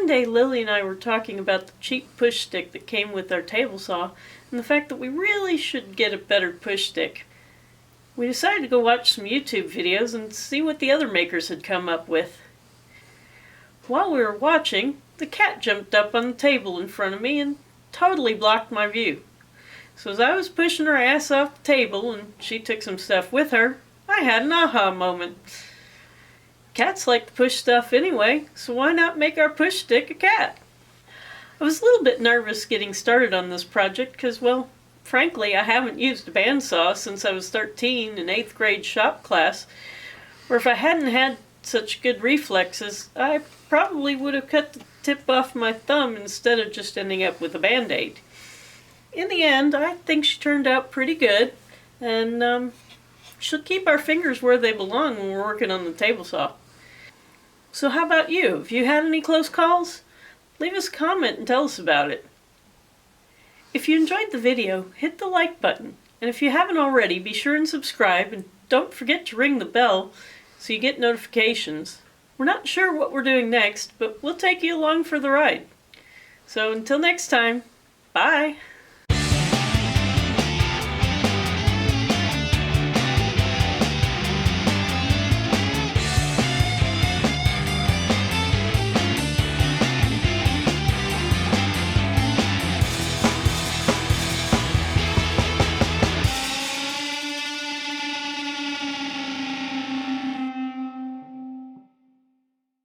One day Lily and I were talking about the cheap push stick that came with our table saw and the fact that we really should get a better push stick. We decided to go watch some YouTube videos and see what the other makers had come up with. While we were watching, the cat jumped up on the table in front of me and totally blocked my view. So as I was pushing her ass off the table and she took some stuff with her, I had an aha moment. Cats like to push stuff anyway, so why not make our push stick a cat? I was a little bit nervous getting started on this project because, well, frankly, I haven't used a bandsaw since I was 13 in 8th grade shop class, or if I hadn't had such good reflexes, I probably would have cut the tip off my thumb instead of just ending up with a Band-Aid. In the end, I think she turned out pretty good, and she'll keep our fingers where they belong when we're working on the table saw. So how about you? Have you had any close calls? Leave us a comment and tell us about it. If you enjoyed the video, hit the like button, and if you haven't already, be sure and subscribe, and don't forget to ring the bell so you get notifications. We're not sure what we're doing next, but we'll take you along for the ride. So until next time, bye!